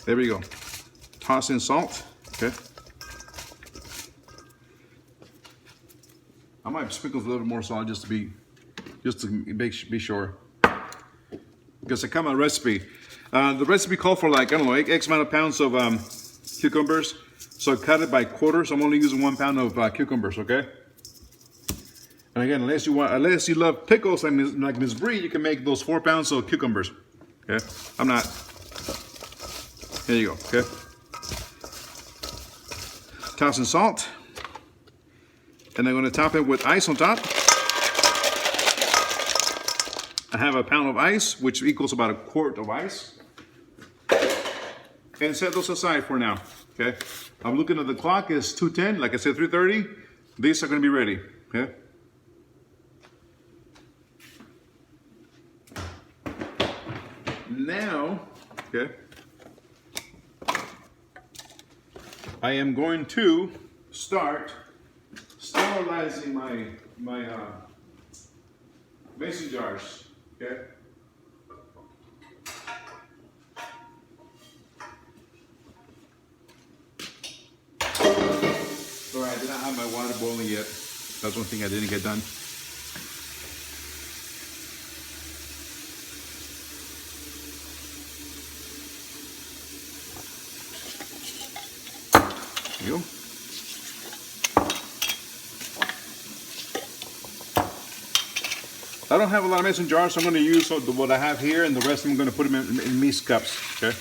There we go. Toss in salt. Okay. I might sprinkle a little bit more salt just to be sure. Because I come on a recipe. The recipe called for like, I don't know, X amount of pounds of cucumbers. So I cut it by quarters. I'm only using 1 pound of cucumbers, okay? And again, unless you love pickles like Miss Bree, you can make those 4 pounds of cucumbers. Okay? I'm not. There you go, okay? Toss in salt. And I'm gonna top it with ice on top. I have a pound of ice, which equals about a quart of ice. And set those aside for now, okay? I'm looking at the clock, it's 2:10, like I said, 3:30. These are gonna be ready, okay? Now, okay, I am going to start sterilizing my mason jars, okay? Sorry, I did not have my water boiling yet. That's one thing I didn't get done. There you go. I don't have a lot of mason jars, so I'm going to use what I have here, and the rest I'm going to put them in meat cups, okay?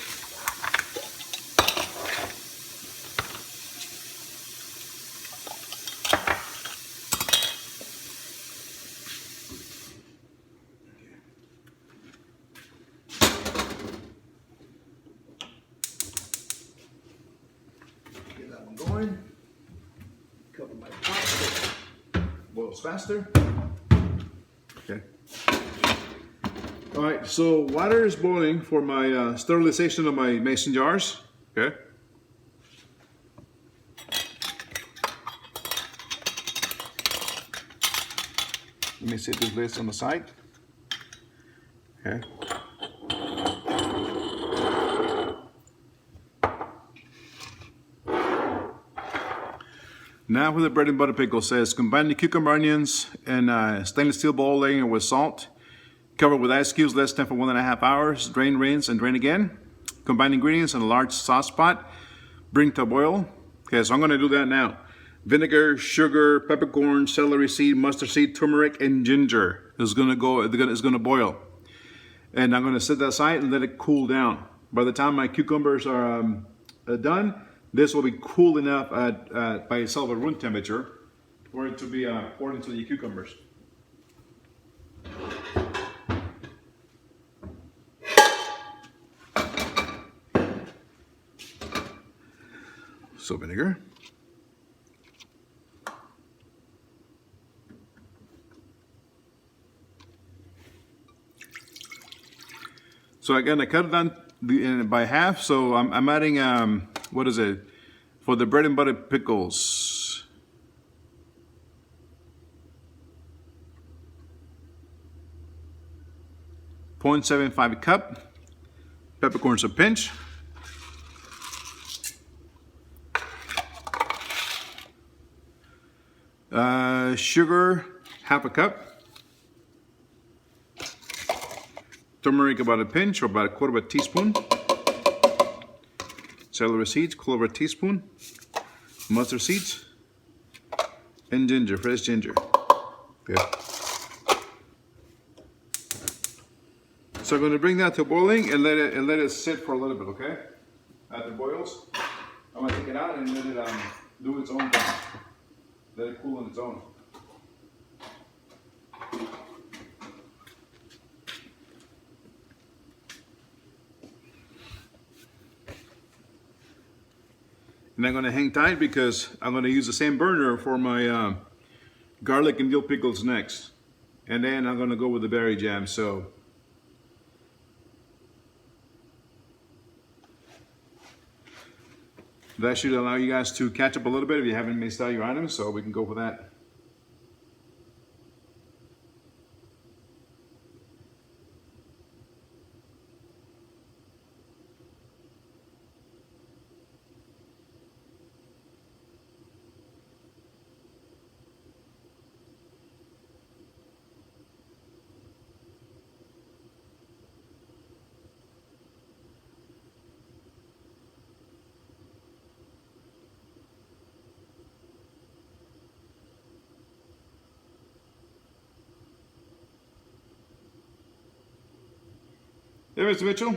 Get that one going. Cover my pot so it boils faster. Okay. All right, so water is boiling for my sterilization of my mason jars. Okay. Let me set this list on the side. Okay. Now for the bread and butter pickle, says combine the cucumber, onions, and stainless steel bowl, laying it with salt. Cover with ice cubes, let stand for 1.5 hours. Drain, rinse, and drain again. Combine ingredients in a large sauce pot. Bring to a boil. Okay, so I'm going to do that now. Vinegar, sugar, peppercorn, celery seed, mustard seed, turmeric, and ginger is going to boil. And I'm going to set that aside and let it cool down. By the time my cucumbers are done, this will be cool enough by itself at room temperature for it to be poured into the cucumbers. So vinegar. So again, I cut it down by half. So I'm adding, what is it? For the bread and butter pickles. 0.75 cup. Peppercorns a pinch. Sugar, half a cup. Turmeric, about a pinch or about a quarter of a teaspoon. Celery seeds, quarter of a teaspoon. Mustard seeds. And ginger, fresh ginger. Okay. So I'm going to bring that to boiling and let it sit for a little bit, okay? After it boils, I'm going to take it out and let it do its own thing. Let it cool on its own. And I'm going to hang tight because I'm going to use the same burner for my garlic and dill pickles next. And then I'm going to go with the berry jam. So that should allow you guys to catch up a little bit if you haven't missed out your items. So we can go for that. Hey, Mr. Mitchell.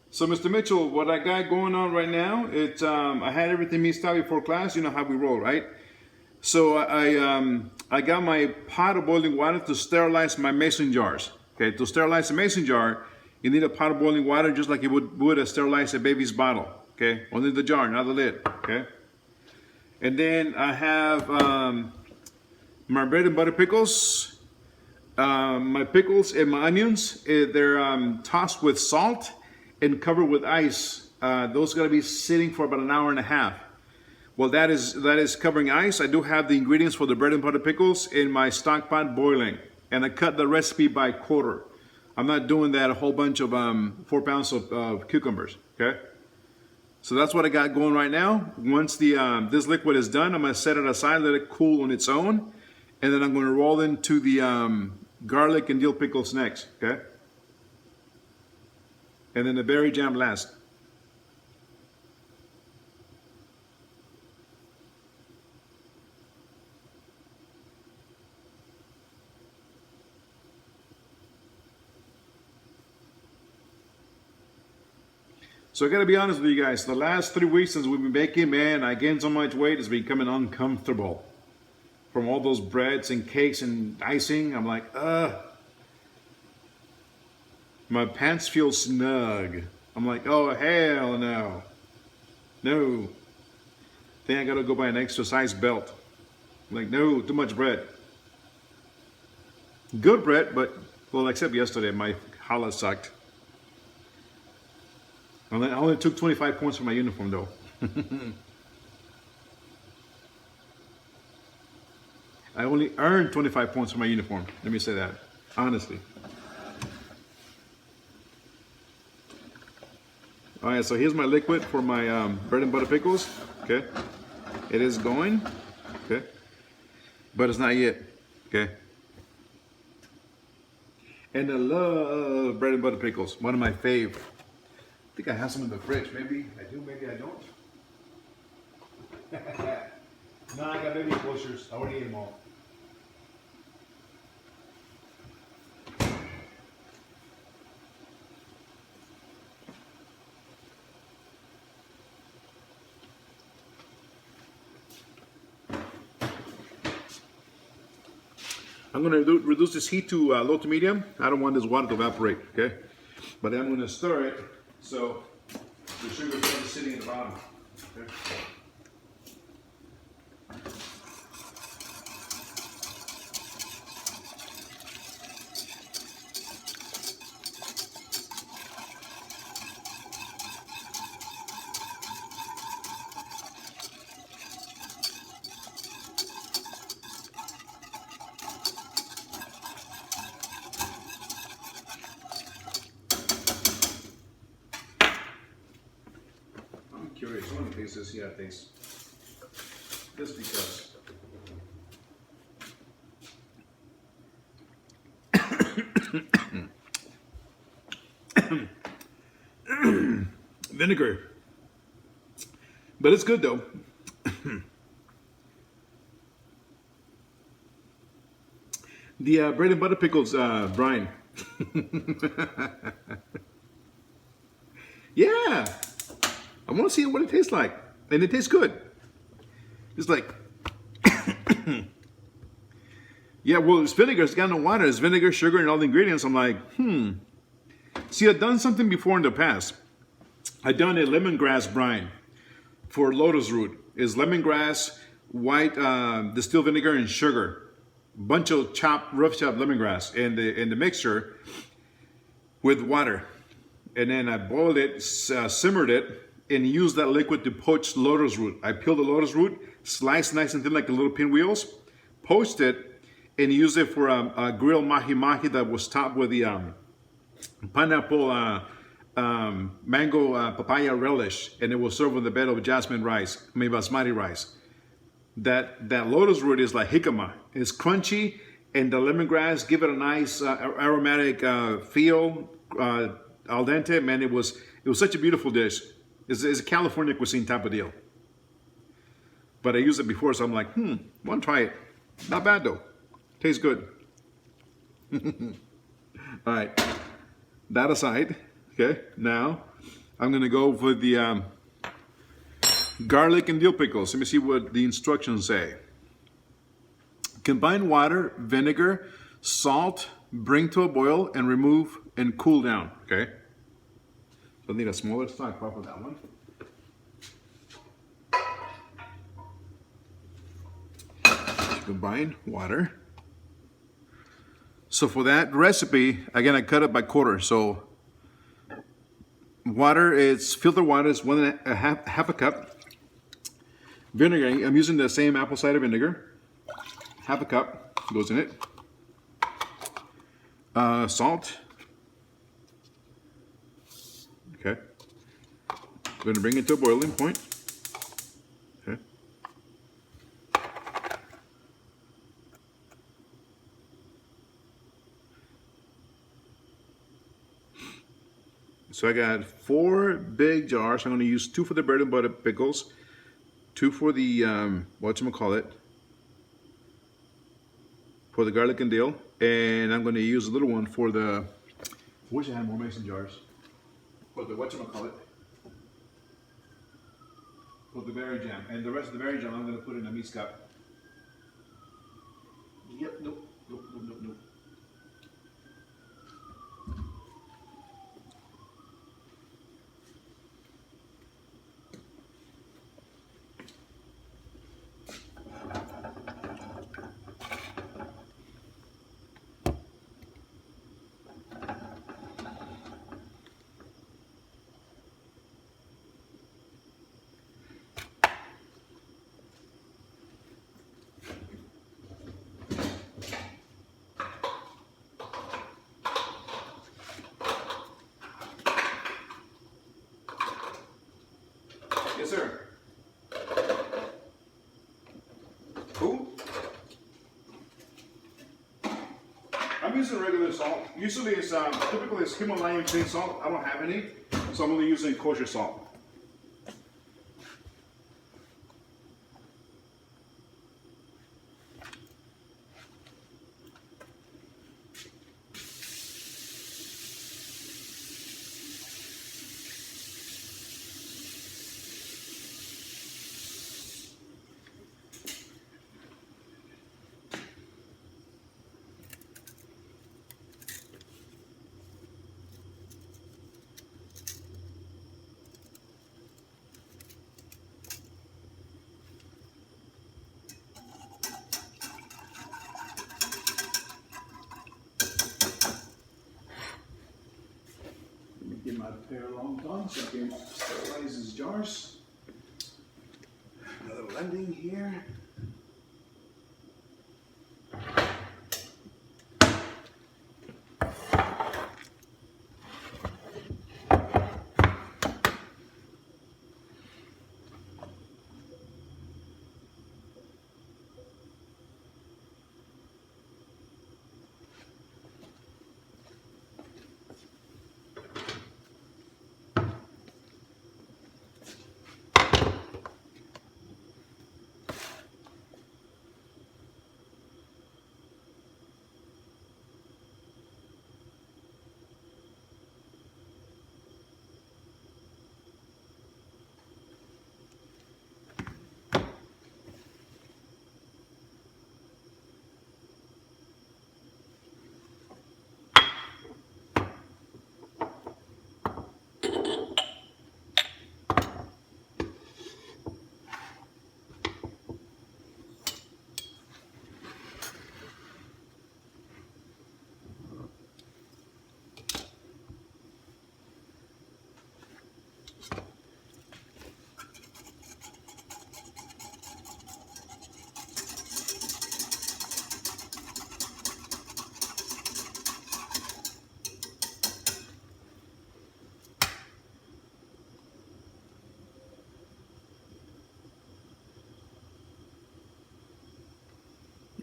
So, Mr. Mitchell, what I got going on right now, it's I had everything mixed out before class. You know how we roll, right? So I got my pot of boiling water to sterilize my mason jars. Okay, to sterilize a mason jar, you need a pot of boiling water just like you would sterilize a baby's bottle. Okay, only the jar, not the lid. Okay, and then I have my bread and butter pickles. My pickles and my onions, they're tossed with salt and covered with ice. Those got to be sitting for about an hour and a half. Well, that is covering ice. I do have the ingredients for the bread and butter pickles in my stock pot boiling, and I cut the recipe by quarter. I'm not doing that a whole bunch of 4 pounds of cucumbers. Okay, so that's what I got going right now. Once the this liquid is done, I'm gonna set it aside, let it cool on its own, and then I'm gonna roll into the garlic and dill pickles next. Okay. And then the berry jam last. So I gotta be honest with you guys, the last 3 weeks since we've been baking, man, I gained so much weight, it's becoming uncomfortable. From all those breads and cakes and icing, I'm like, ugh. My pants feel snug. I'm like, oh, hell no. No. Think I gotta go buy an extra size belt. I'm like, no, too much bread. Good bread, but, well, except yesterday, my challah sucked. I only took 25 points for my uniform, though. I only earned 25 points for my uniform. Let me say that, honestly. All right, so here's my liquid for my bread and butter pickles. Okay, it is going. Okay, but it's not yet. Okay, and I love bread and butter pickles. One of my fave. I think I have some in the fridge. Maybe I do. Maybe I don't. No, I got baby closures. I already ate them all. I'm going to reduce this heat to low to medium. I don't want this water to evaporate, okay? But I'm going to stir it so the sugar is sitting at the bottom. Okay? Curious, I want to taste this. Yeah, it tastes. Just because. Vinegar. But it's good though. The bread and butter pickles brine. Yeah. I want to see what it tastes like. And it tastes good. It's like, yeah, well, it's vinegar. It's got no water. It's vinegar, sugar, and all the ingredients. I'm like, See, I've done something before in the past. I've done a lemongrass brine for lotus root. It's lemongrass, white distilled vinegar, and sugar. Bunch of rough chopped lemongrass in the mixture with water. And then I boiled it, simmered it, and use that liquid to poach lotus root. I peel the lotus root, slice nice and thin like the little pinwheels, poached it, and use it for a grilled mahi-mahi that was topped with the pineapple, mango, papaya relish, and it was served with a bed of jasmine rice, maybe basmati rice. That lotus root is like jicama. It's crunchy, and the lemongrass give it a nice aromatic feel, al dente. Man, it was such a beautiful dish. It's a California cuisine type of deal. But I used it before, so I'm like, want to try it. Not bad though. Tastes good. All right, that aside, okay, now I'm gonna go for the garlic and dill pickles. Let me see what the instructions say. Combine water, vinegar, salt, bring to a boil, and remove and cool down, okay? So I need a smaller stock pot for that one. Combine water. So for that recipe, again, I cut it by quarter. So water is, filtered water is half a cup. Vinegar, I'm using the same apple cider vinegar. Half a cup goes in it. Salt. Okay. I'm going to bring it to a boiling point. Okay. So I got 4 big jars. I'm going to use 2 for the bread and butter pickles, 2 for the whatchamacallit, for the garlic and dill, and I'm going to use a little one for the, I wish I had more mason jars, for the whatchamacallit, for the berry jam, and the rest of the berry jam I'm going to put in a mix cup. Yep, nope. Yes, sir. Who? I'm using regular salt. Usually it's typically it's Himalayan pink salt. I don't have any, so I'm only using kosher salt. Get my pair long done so I can sterilize these jars. Another blending here.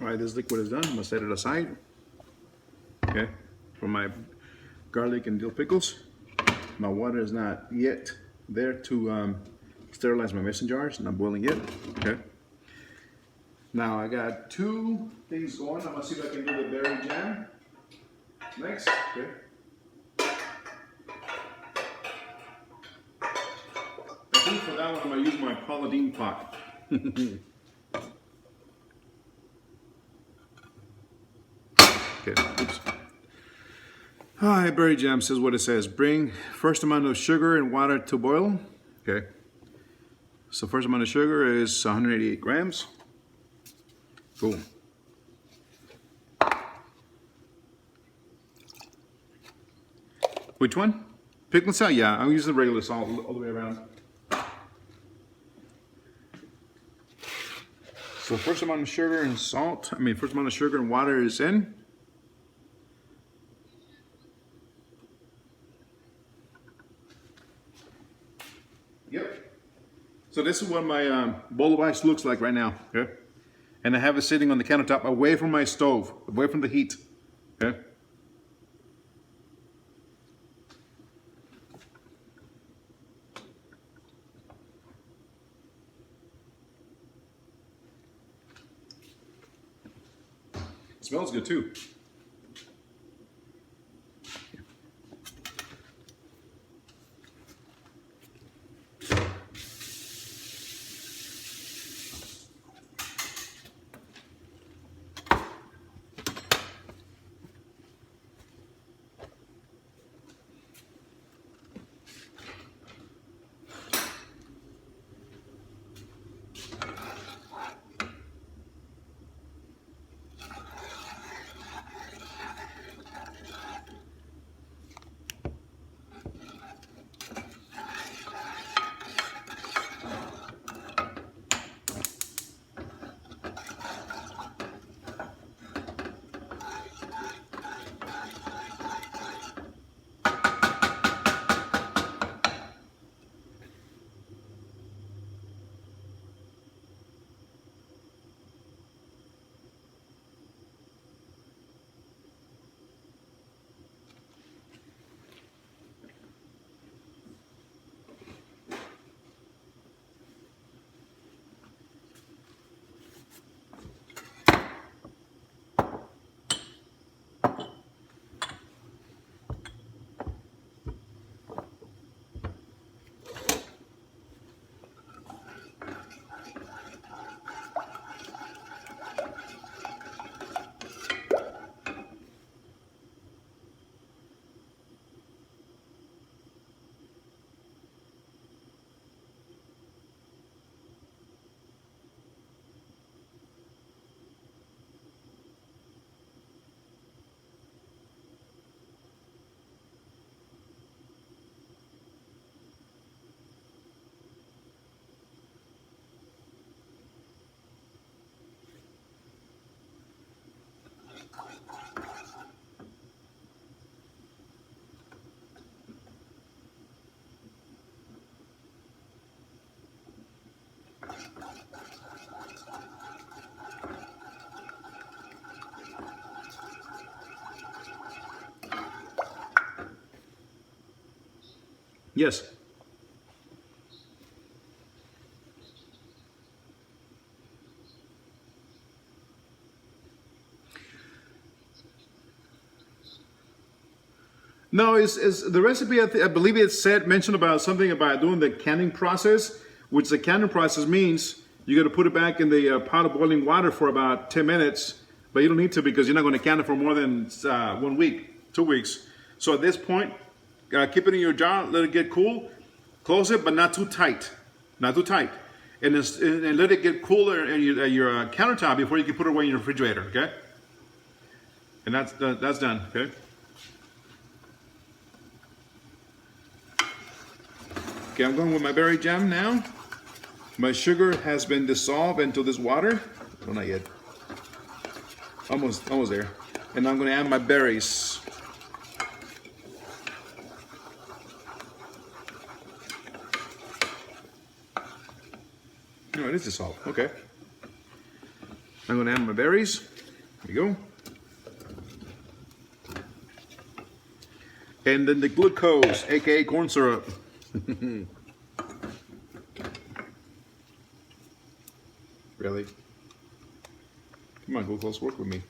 All right, this liquid is done. I'm gonna set it aside. Okay, for my garlic and dill pickles. My water is not yet there to sterilize my mason jars, not boiling yet. Okay, Now I got two things going. I'm gonna see if I can do the berry jam next. Okay. I think for that one I'm gonna use my Pauladine pot. Okay. Oops. Hi, berry jam says what it says. Bring first amount of sugar and water to boil. Okay. So first amount of sugar is 188 grams. Boom. Which one? Pickles salt? Yeah, I'm using regular salt all the way around. So first amount of sugar and salt, first amount of sugar and water is in. Yep. So this is what my bowl of ice looks like right now, okay? And I have it sitting on the countertop away from my stove, away from the heat, okay? It smells good too. Yes. No, it's the recipe. I believe it mentioned about something about doing the canning process, which the canning process means you got to put it back in the pot of boiling water for about 10 minutes, but you don't need to because you're not going to can it for more than 1 week, 2 weeks. So at this point, keep it in your jar, let it get cool, close it, but not too tight, not too tight, and let it get cooler in your countertop before you can put it away in your refrigerator. Okay, and that's done. Okay. Okay, I'm going with my berry jam now. My sugar has been dissolved into this water. Oh, not yet. Almost there. And I'm going to add my berries. No, it is dissolved. Okay. I'm going to add my berries. There you go. And then the glucose, aka corn syrup. Really? Come on, go close, work with me.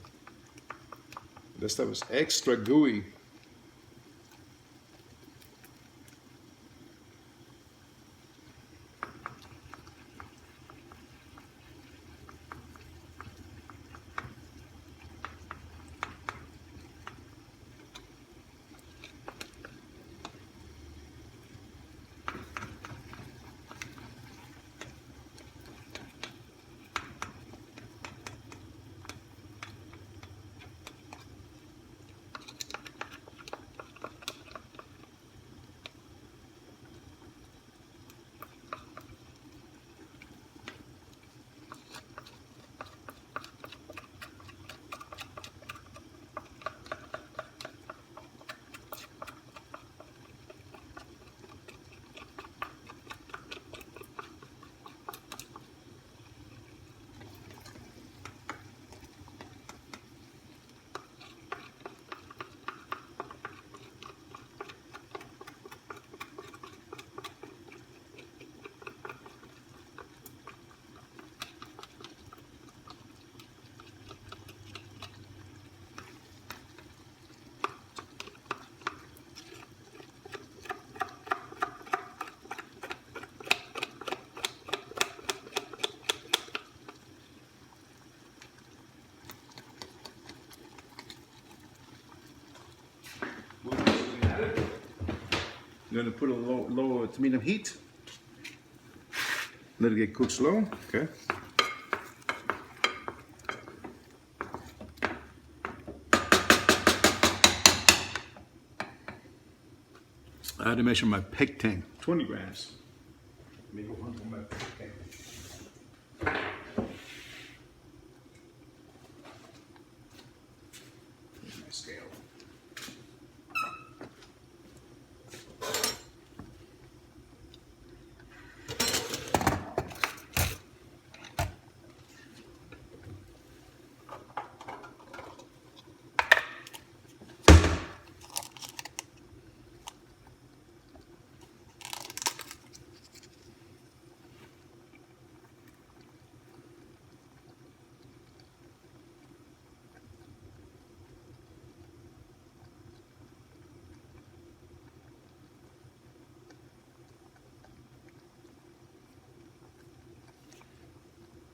This stuff is extra gooey. I'm going to put a low to medium heat. Let it get cooked slow. Okay. I had to measure my pig tank. 20 grams. Let me go on for my pig tank. Here's my scale.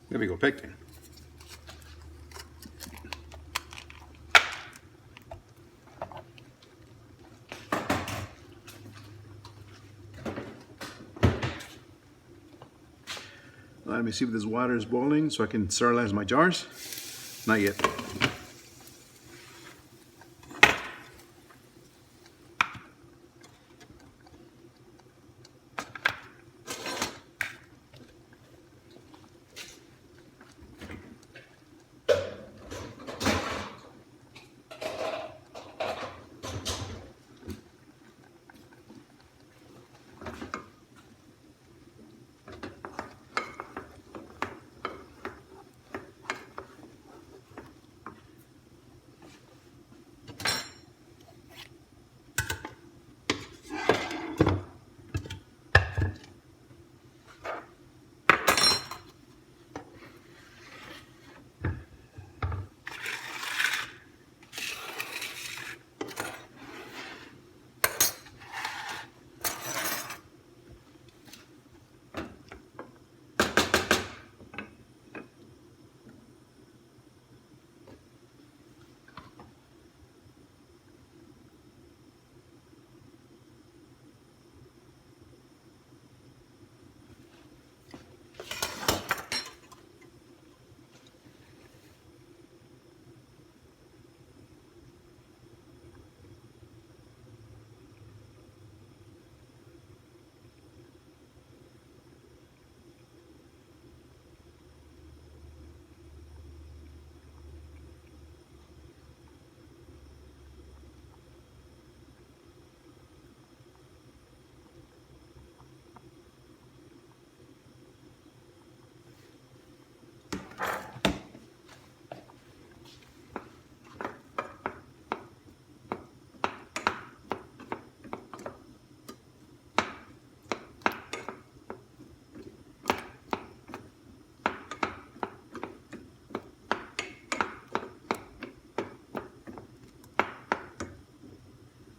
There we go, pig tank. Let me see if this water is boiling so I can sterilize my jars. Not yet.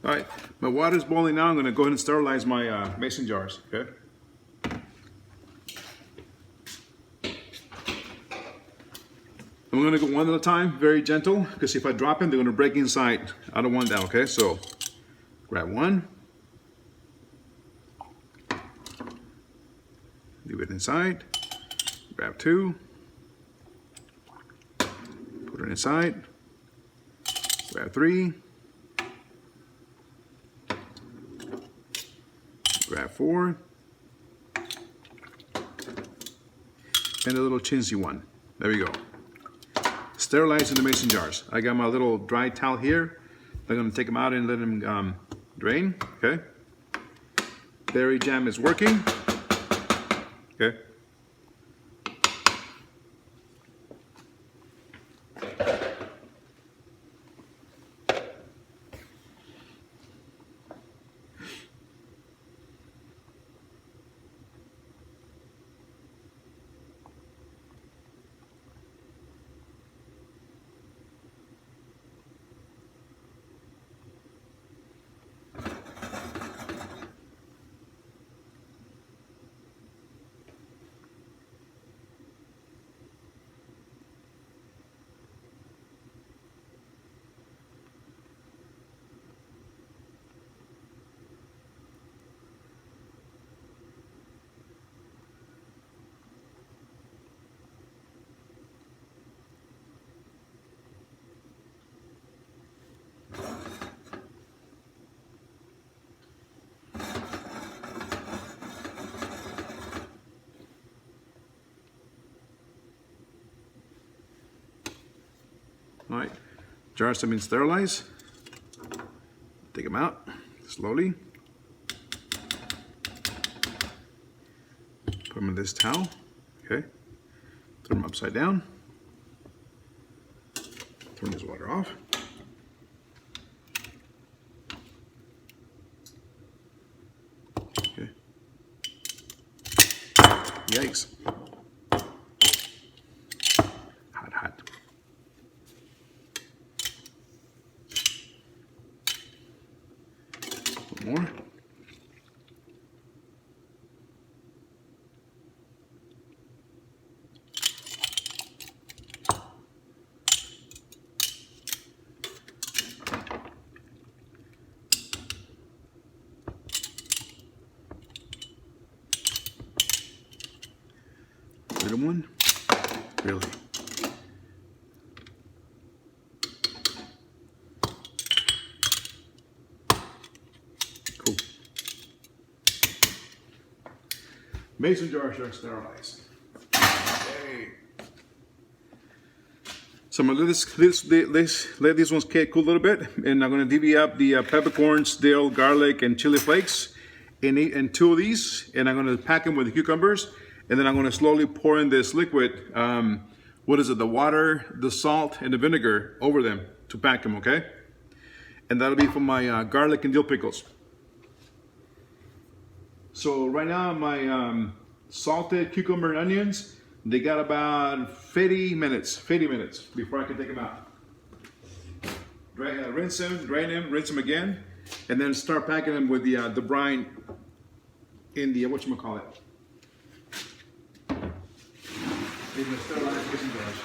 All right, my water's boiling now. I'm going to go ahead and sterilize my mason jars. Okay. I'm going to go one at a time, very gentle, because if I drop them, they're going to break inside. I don't want that. Okay, so grab one, leave it inside. Grab two, put it inside. Grab three. Grab four. And a little chintzy one. There we go. Sterilizing the mason jars. I got my little dry towel here. I'm going to take them out and let them drain. Okay. Berry jam is working. Okay. All right, jars have been sterilized. Take them out slowly. Put them in this towel. Okay. Throw them upside down. Turn this water off. Okay. Yikes. Hot, hot. More. Little one? Really? Cool. Mason jars are sterilized. Hey. So I'm gonna let these ones cool a little bit, and I'm gonna divvy up the peppercorns, dill, garlic, and chili flakes in two of these, and I'm gonna pack them with the cucumbers, and then I'm gonna slowly pour in this liquid. What is it? The water, the salt, and the vinegar over them to pack them. Okay, and that'll be for my garlic and dill pickles. So right now my salted cucumber and onions, they got about 50 minutes before I can take them out. Rinse them, drain them, rinse them again, and then start packing them with the brine in the, whatchamacallit, in the sterilized mason jars.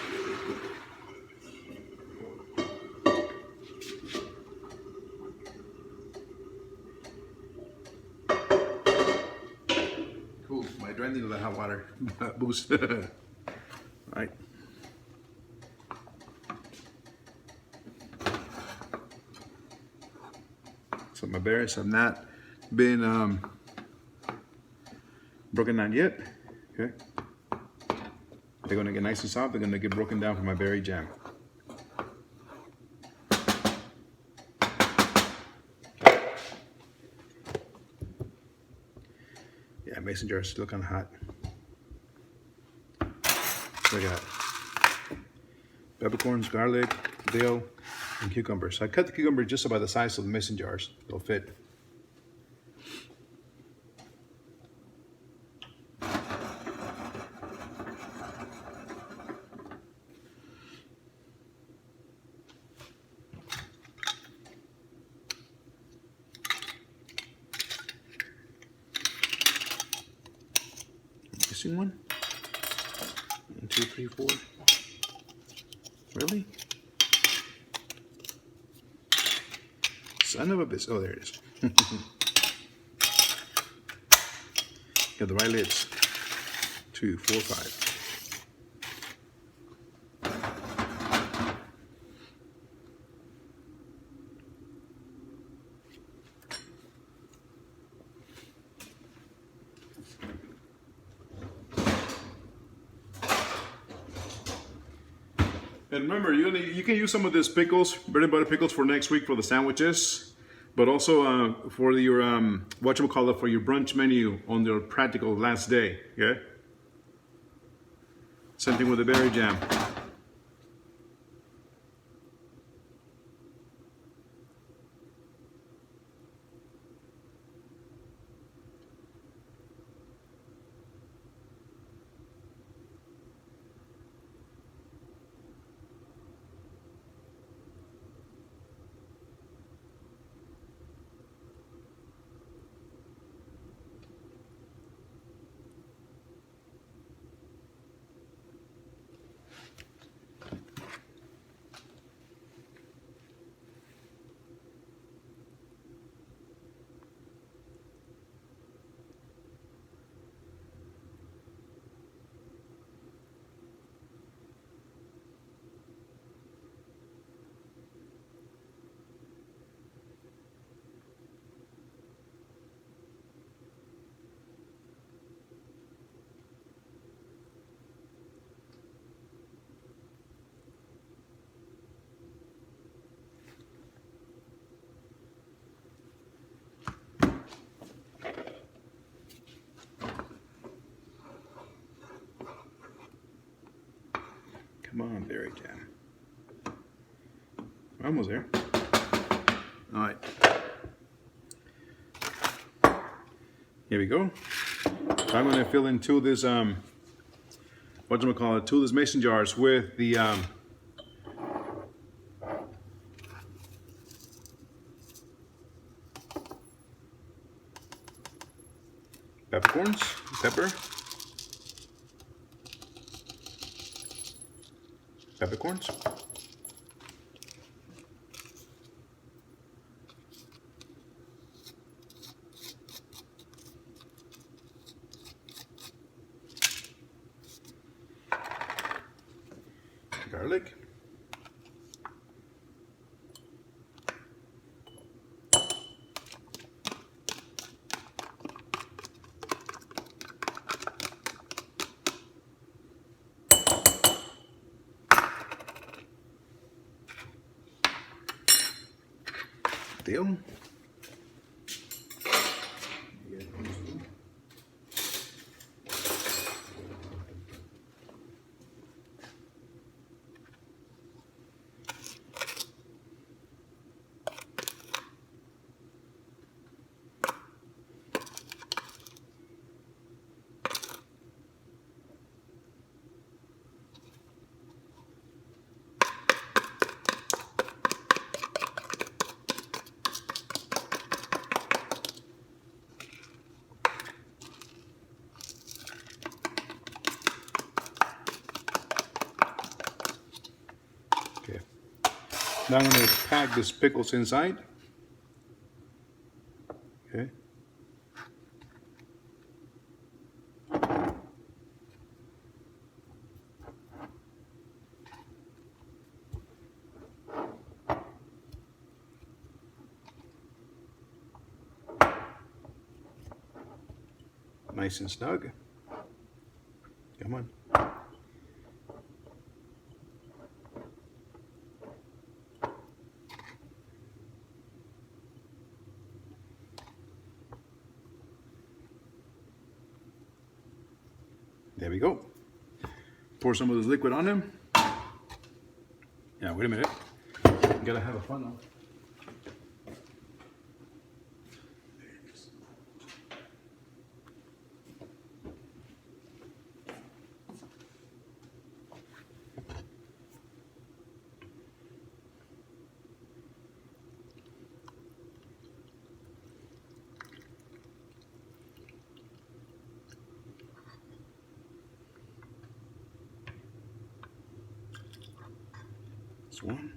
Cool, my draining of the hot water boost. All right. So my berries have not been broken down yet. Okay. They're gonna get nice and soft. They're gonna get broken down for my berry jam. Yeah, mason jar is still kind of hot. Look at that. Peppercorns, garlic, dill, and cucumbers. So I cut the cucumber just about the size of the mason jars. They'll fit. missing one? 1, 2, 3, 4. Really? Son of a bitch. Oh, there it is. Got the right lids. 2, 4, 5. And remember, you can use some of this pickles, bread and butter pickles for next week for the sandwiches, but also for your whatchamacallit, for your brunch menu on your practical last day. Okay. Same thing with the berry jam. Come on, berry jam. We're almost there. All right. Here we go. So I'm going to fill in two of this, whatchamacallit, two of these mason jars with the peppercorns, peppercorns. Garlic. Deal. Okay. Now I'm going to pack this pickles inside. Okay. Nice and snug. Come on. There we go. Pour some of this liquid on them. Yeah, wait a minute. Gotta have a funnel. That's one.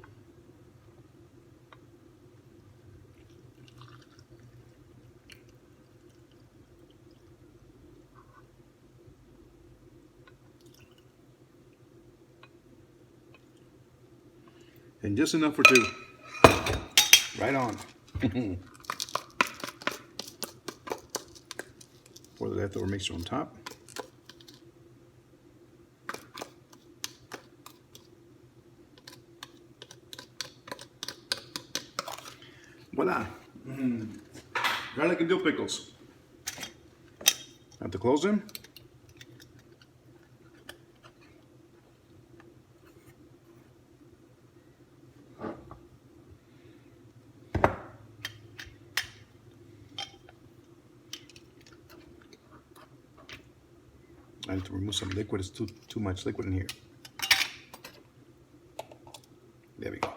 And just enough for two. Right on. Pour the leftover mixture on top. Voila. Garlic and dill pickles. Have to close them. I need to remove some liquid. It's too much liquid in here. There we go.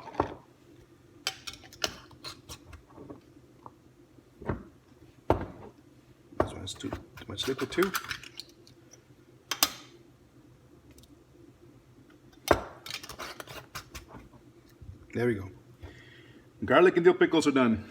This one is too much liquid too. There we go. Garlic and dill pickles are done.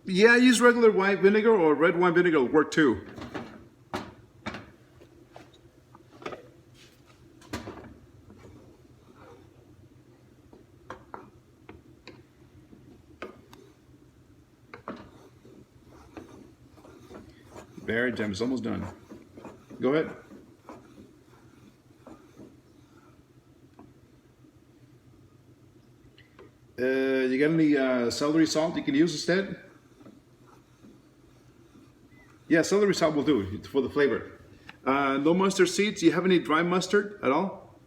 Yeah, use regular white vinegar or red wine vinegar will work too. Very jam, it's almost done. Go ahead. You got any celery salt you can use instead? Yeah, celery salt will do for the flavor. No mustard seeds. Do you have any dry mustard at all?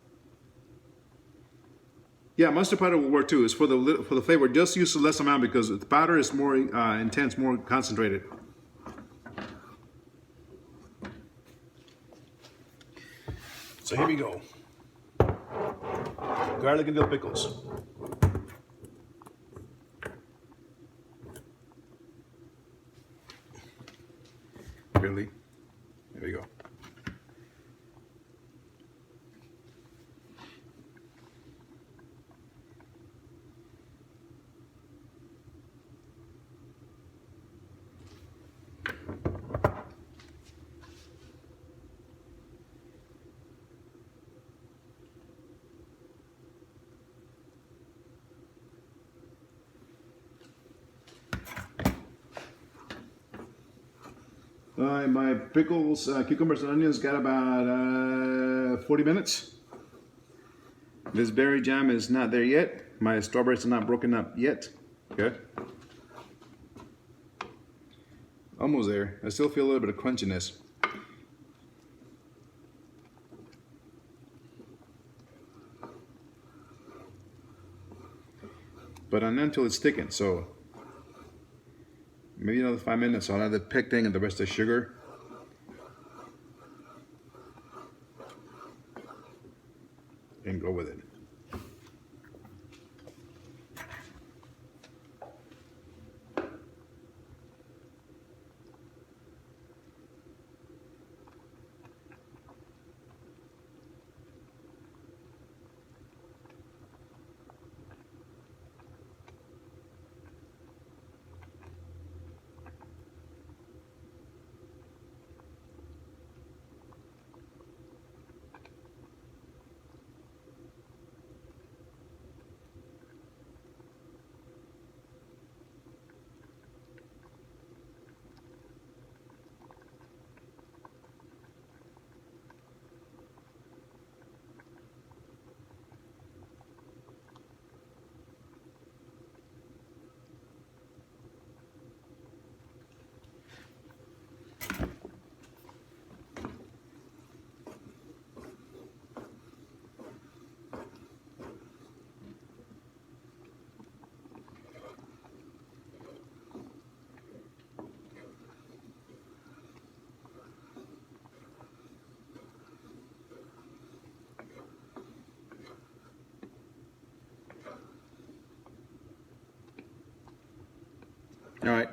Yeah, mustard powder will work too. It's for the flavor. Just use a less amount because the powder is more intense, more concentrated. So here we go. Garlic and dill pickles. Really? There we go. My pickles, cucumbers, and onions got about 40 minutes. This berry jam is not there yet. My strawberries are not broken up yet. Good. Almost there. I still feel a little bit of crunchiness. But not until it's thickened, so maybe another 5 minutes. I'll add the pectin and the rest of the sugar. And go with it. All right,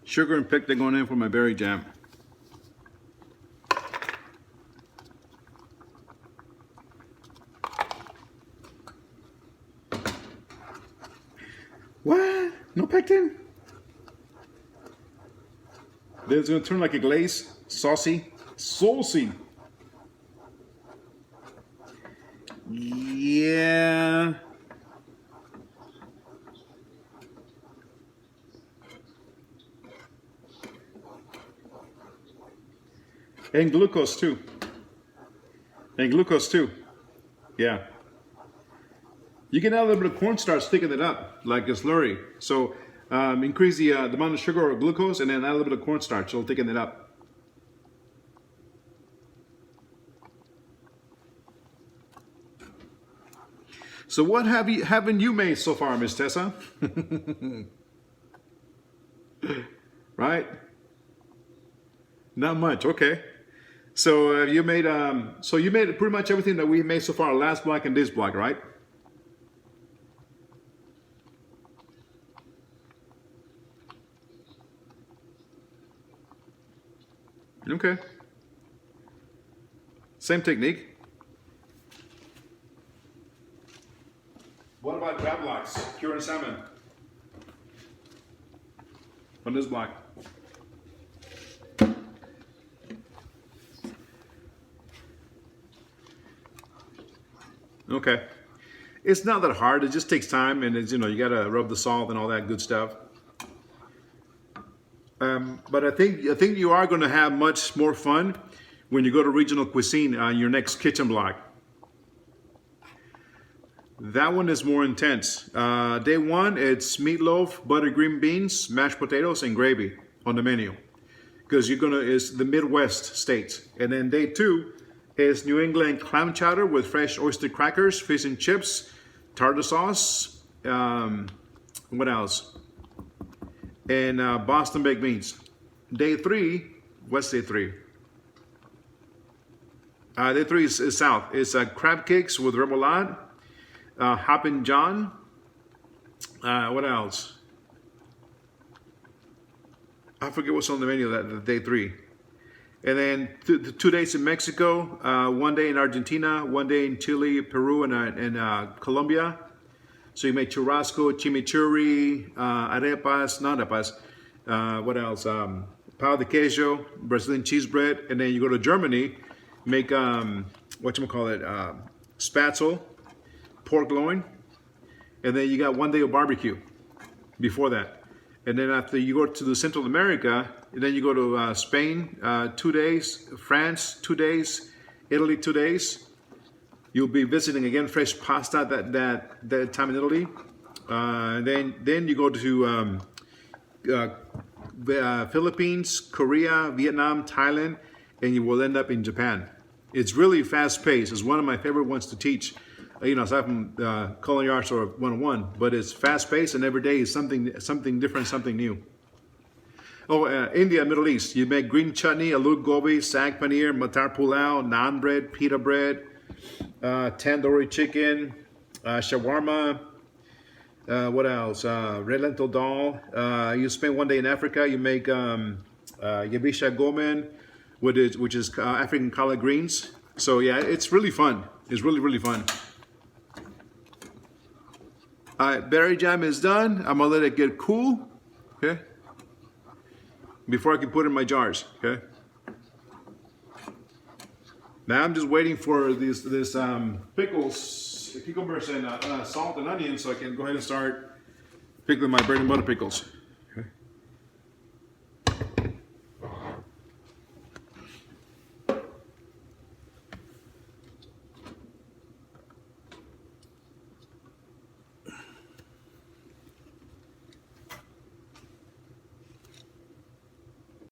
sugar and pectin going in for my berry jam. What? No pectin? Then it's gonna turn like a glaze, saucy. Yeah. And glucose too. Yeah. You can add a little bit of cornstarch, thicken it up like a slurry. So increase the amount of sugar or glucose, and then add a little bit of cornstarch. It'll thicken it up. So what haven't you made so far, Miss Tessa? Right? Not much. Okay. So you made pretty much everything that we made so far, last block and this block, right? Okay. Same technique. What about crab blocks, cured salmon? On this block. Okay. It's not that hard. It just takes time, and it's, you gotta rub the salt and all that good stuff. But I think you are going to have much more fun when you go to regional cuisine on your next kitchen block. That one is more intense. Day one, it's meatloaf, buttered green beans, mashed potatoes, and gravy on the menu, because it's the Midwest states. And then day two is New England clam chowder with fresh oyster crackers, fish and chips, tartar sauce. What else? And Boston baked beans. Day three, what's day three? Day three is south. It's crab cakes with remoulade, Hoppin' John. What else? I forget what's on the menu that day three. And then 2 days in Mexico, 1 day in Argentina, 1 day in Chile, Peru, and Colombia. So you make churrasco, chimichurri, arepas, what else? Pão de queijo, Brazilian cheese bread. And then you go to Germany, make, spatzel, pork loin. And then you got 1 day of barbecue before that. And then after you go to the Central America, and then you go to Spain 2 days, France 2 days, Italy 2 days. You'll be visiting again fresh pasta that time in Italy. Then you go to Philippines, Korea, Vietnam, Thailand, and you will end up in Japan. It's really fast paced. It's one of my favorite ones to teach. Aside from culinary arts or 101, but it's fast paced and every day is something different, something new. Oh, India, Middle East. You make green chutney, aloo gobi, saag paneer, matar pulao, naan bread, pita bread, tandoori chicken, shawarma. What else? Red lentil dal. You spend 1 day in Africa. You make yabisha gomen, which is African collard greens. So yeah, it's really fun. It's really fun. All right, berry jam is done. I'm gonna let it get cool, okay? Before I can put it in my jars, okay? Now I'm just waiting for this pickles, cucumbers, and salt and onions, so I can go ahead and start pickling my bread and butter pickles.